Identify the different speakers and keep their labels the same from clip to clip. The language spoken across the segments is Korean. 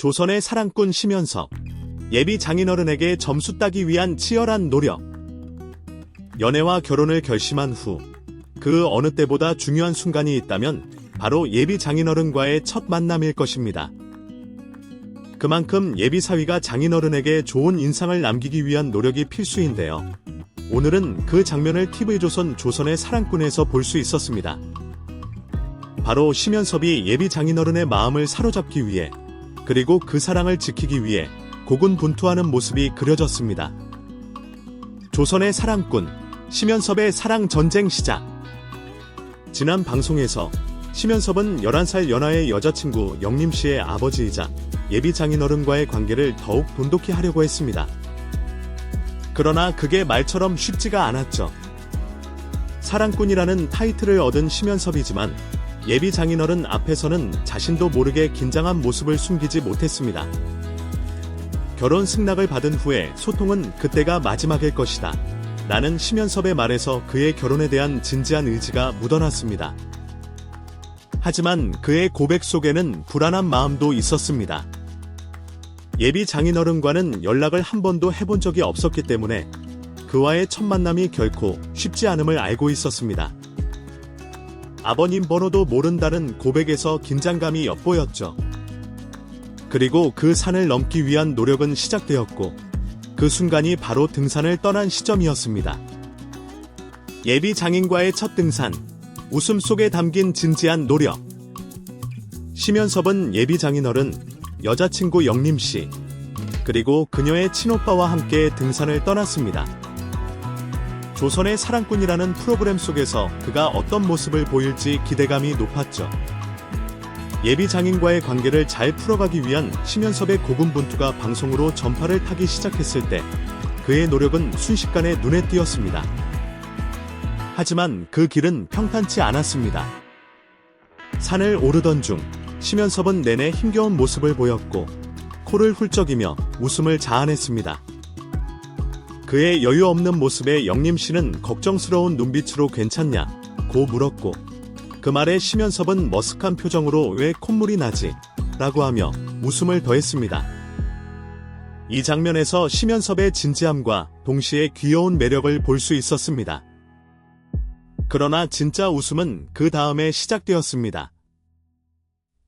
Speaker 1: 조선의 사랑꾼 심연섭. 예비 장인어른에게 점수 따기 위한 치열한 노력. 연애와 결혼을 결심한 후 그 어느 때보다 중요한 순간이 있다면 바로 예비 장인어른과의 첫 만남일 것입니다. 그만큼 예비 사위가 장인어른에게 좋은 인상을 남기기 위한 노력이 필수인데요. 오늘은 그 장면을 TV조선 조선의 사랑꾼에서 볼 수 있었습니다. 바로 심연섭이 예비 장인어른의 마음을 사로잡기 위해 그리고 그 사랑을 지키기 위해 고군분투하는 모습이 그려졌습니다. 조선의 사랑꾼, 심연섭의 사랑 전쟁 시작. 지난 방송에서 심연섭은 11살 연하의 여자친구 영림씨의 아버지이자 예비 장인어른과의 관계를 더욱 돈독히 하려고 했습니다. 그러나 그게 말처럼 쉽지가 않았죠. 사랑꾼이라는 타이틀을 얻은 심연섭이지만 예비 장인어른 앞에서는 자신도 모르게 긴장한 모습을 숨기지 못했습니다. 결혼 승낙을 받은 후에 소통은 그때가 마지막일 것이다 라는 심연섭의 말에서 그의 결혼에 대한 진지한 의지가 묻어났습니다. 하지만 그의 고백 속에는 불안한 마음도 있었습니다. 예비 장인어른과는 연락을 한 번도 해본 적이 없었기 때문에 그와의 첫 만남이 결코 쉽지 않음을 알고 있었습니다. 아버님 번호도 모른다는 고백에서 긴장감이 엿보였죠. 그리고 그 산을 넘기 위한 노력은 시작되었고 그 순간이 바로 등산을 떠난 시점이었습니다. 예비 장인과의 첫 등산, 웃음 속에 담긴 진지한 노력. 심연섭은 예비 장인어른, 여자친구 영림씨, 그리고 그녀의 친오빠와 함께 등산을 떠났습니다. 조선의 사랑꾼이라는 프로그램 속에서 그가 어떤 모습을 보일지 기대감이 높았죠. 예비 장인과의 관계를 잘 풀어가기 위한 심연섭의 고군분투가 방송으로 전파를 타기 시작했을 때 그의 노력은 순식간에 눈에 띄었습니다. 하지만 그 길은 평탄치 않았습니다. 산을 오르던 중 심연섭은 내내 힘겨운 모습을 보였고 코를 훌쩍이며 웃음을 자아냈습니다. 그의 여유 없는 모습에 영림씨는 걱정스러운 눈빛으로 괜찮냐?고 물었고 그 말에 심연섭은 머쓱한 표정으로 왜 콧물이 나지? 라고 하며 웃음을 더했습니다. 이 장면에서 심연섭의 진지함과 동시에 귀여운 매력을 볼 수 있었습니다. 그러나 진짜 웃음은 그 다음에 시작되었습니다.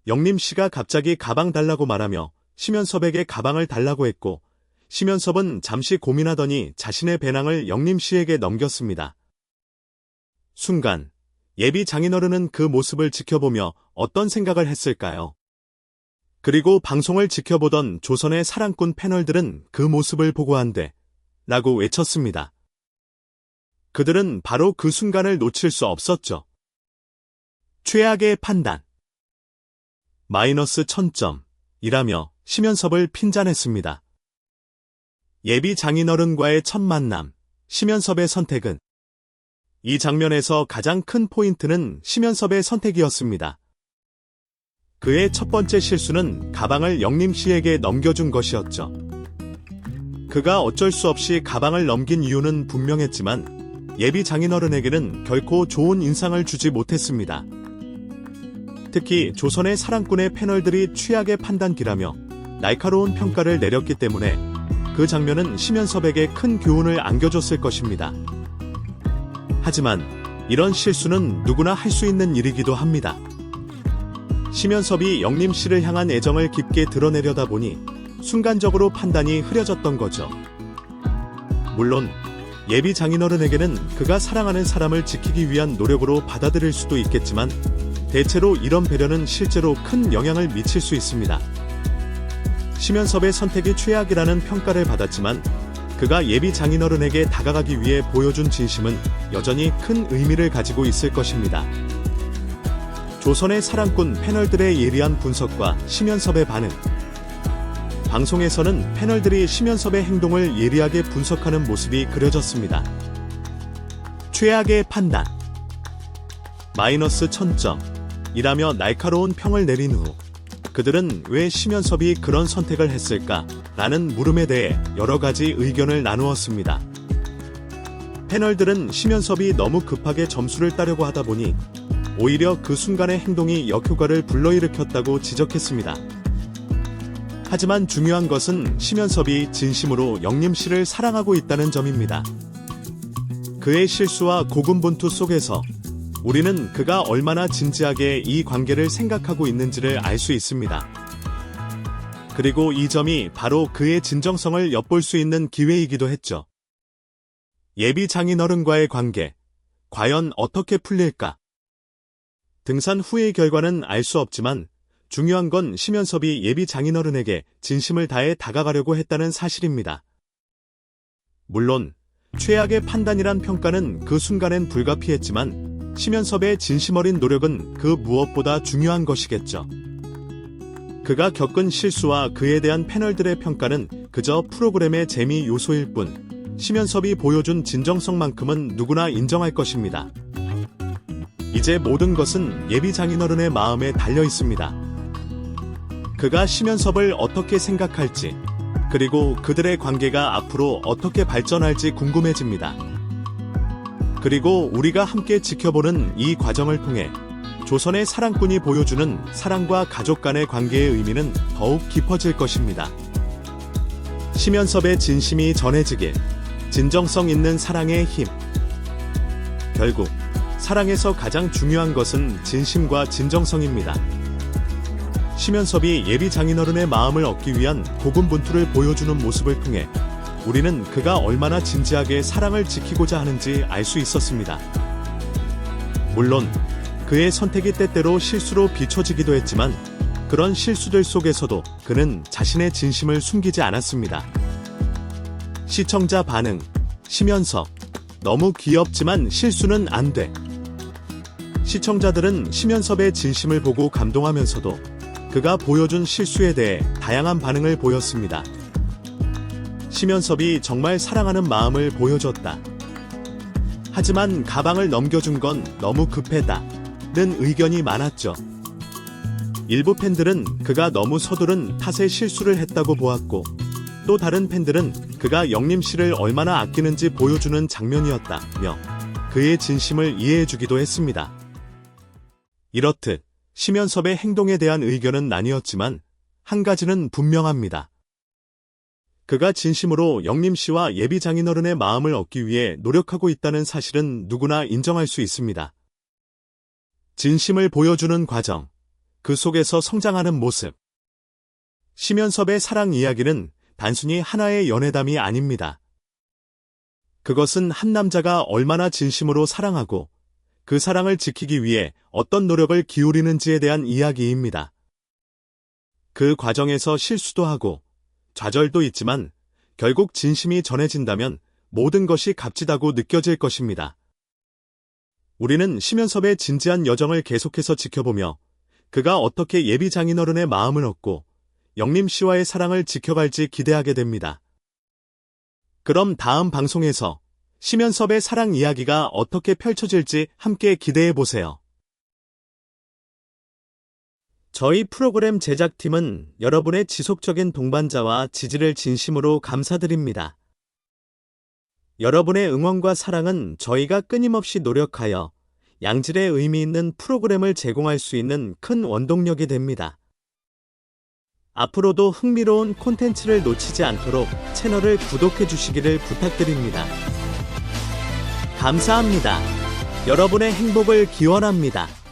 Speaker 1: 영림씨가 갑자기 가방 달라고 말하며 심연섭에게 가방을 달라고 했고 심연섭은 잠시 고민하더니 자신의 배낭을 영림씨에게 넘겼습니다. 순간 예비 장인어른은 그 모습을 지켜보며 어떤 생각을 했을까요? 그리고 방송을 지켜보던 조선의 사랑꾼 패널들은 그 모습을 보고 한데 라고 외쳤습니다. 그들은 바로 그 순간을 놓칠 수 없었죠. 최악의 판단. 마이너스 1000점 이라며 심연섭을 핀잔했습니다. 예비 장인어른과의 첫 만남, 심연섭의 선택은 이 장면에서 가장 큰 포인트는 심연섭의 선택이었습니다. 그의 첫 번째 실수는 가방을 영림씨에게 넘겨준 것이었죠. 그가 어쩔 수 없이 가방을 넘긴 이유는 분명했지만 예비 장인어른에게는 결코 좋은 인상을 주지 못했습니다. 특히 조선의 사랑꾼의 패널들이 최악의 판단기라며 날카로운 평가를 내렸기 때문에 그 장면은 심연섭에게 큰 교훈을 안겨줬을 것입니다. 하지만 이런 실수는 누구나 할 수 있는 일이기도 합니다. 심연섭이 영림씨를 향한 애정을 깊게 드러내려다 보니 순간적으로 판단이 흐려졌던 거죠. 물론 예비 장인어른에게는 그가 사랑하는 사람을 지키기 위한 노력으로 받아들일 수도 있겠지만 대체로 이런 배려는 실제로 큰 영향을 미칠 수 있습니다. 심연섭의 선택이 최악이라는 평가를 받았지만 그가 예비 장인어른에게 다가가기 위해 보여준 진심은 여전히 큰 의미를 가지고 있을 것입니다. 조선의 사랑꾼 패널들의 예리한 분석과 심연섭의 반응. 방송에서는 패널들이 심연섭의 행동을 예리하게 분석하는 모습이 그려졌습니다. 최악의 판단. 마이너스 1000점 이라며 날카로운 평을 내린 후 그들은 왜 심연섭이 그런 선택을 했을까? 라는 물음에 대해 여러 가지 의견을 나누었습니다. 패널들은 심연섭이 너무 급하게 점수를 따려고 하다 보니 오히려 그 순간의 행동이 역효과를 불러일으켰다고 지적했습니다. 하지만 중요한 것은 심연섭이 진심으로 영림 씨를 사랑하고 있다는 점입니다. 그의 실수와 고군분투 속에서 우리는 그가 얼마나 진지하게 이 관계를 생각하고 있는지를 알 수 있습니다. 그리고 이 점이 바로 그의 진정성을 엿볼 수 있는 기회이기도 했죠. 예비 장인어른과의 관계, 과연 어떻게 풀릴까? 등산 후의 결과는 알 수 없지만 중요한 건 심연섭이 예비 장인어른에게 진심을 다해 다가가려고 했다는 사실입니다. 물론 최악의 판단이란 평가는 그 순간엔 불가피했지만 심연섭의 진심 어린 노력은 그 무엇보다 중요한 것이겠죠. 그가 겪은 실수와 그에 대한 패널들의 평가는 그저 프로그램의 재미 요소일 뿐 심연섭이 보여준 진정성만큼은 누구나 인정할 것입니다. 이제 모든 것은 예비 장인어른의 마음에 달려 있습니다. 그가 심연섭을 어떻게 생각할지, 그리고 그들의 관계가 앞으로 어떻게 발전할지 궁금해집니다. 그리고 우리가 함께 지켜보는 이 과정을 통해 조선의 사랑꾼이 보여주는 사랑과 가족 간의 관계의 의미는 더욱 깊어질 것입니다. 심연섭의 진심이 전해지길, 진정성 있는 사랑의 힘. 결국 사랑에서 가장 중요한 것은 진심과 진정성입니다. 심연섭이 예비 장인어른의 마음을 얻기 위한 고군분투를 보여주는 모습을 통해 우리는 그가 얼마나 진지하게 사랑을 지키고자 하는지 알 수 있었습니다. 물론 그의 선택이 때때로 실수로 비춰지기도 했지만 그런 실수들 속에서도 그는 자신의 진심을 숨기지 않았습니다. 시청자 반응, 심연섭, 너무 귀엽지만 실수는 안 돼. 시청자들은 심연섭의 진심을 보고 감동하면서도 그가 보여준 실수에 대해 다양한 반응을 보였습니다. 심연섭이 정말 사랑하는 마음을 보여줬다. 하지만 가방을 넘겨준 건 너무 급했다. 는 의견이 많았죠. 일부 팬들은 그가 너무 서두른 탓에 실수를 했다고 보았고, 또 다른 팬들은 그가 영림 씨를 얼마나 아끼는지 보여주는 장면이었다며 그의 진심을 이해해주기도 했습니다. 이렇듯 심연섭의 행동에 대한 의견은 나뉘었지만 한 가지는 분명합니다. 그가 진심으로 영림 씨와 예비 장인어른의 마음을 얻기 위해 노력하고 있다는 사실은 누구나 인정할 수 있습니다. 진심을 보여주는 과정, 그 속에서 성장하는 모습. 심연섭의 사랑 이야기는 단순히 하나의 연애담이 아닙니다. 그것은 한 남자가 얼마나 진심으로 사랑하고 그 사랑을 지키기 위해 어떤 노력을 기울이는지에 대한 이야기입니다. 그 과정에서 실수도 하고 좌절도 있지만 결국 진심이 전해진다면 모든 것이 값지다고 느껴질 것입니다. 우리는 심연섭의 진지한 여정을 계속해서 지켜보며 그가 어떻게 예비 장인어른의 마음을 얻고 영림 씨와의 사랑을 지켜갈지 기대하게 됩니다. 그럼 다음 방송에서 심연섭의 사랑 이야기가 어떻게 펼쳐질지 함께 기대해보세요. 저희 프로그램 제작팀은 여러분의 지속적인 동반자와 지지를 진심으로 감사드립니다. 여러분의 응원과 사랑은 저희가 끊임없이 노력하여 양질의 의미 있는 프로그램을 제공할 수 있는 큰 원동력이 됩니다. 앞으로도 흥미로운 콘텐츠를 놓치지 않도록 채널을 구독해 주시기를 부탁드립니다. 감사합니다. 여러분의 행복을 기원합니다.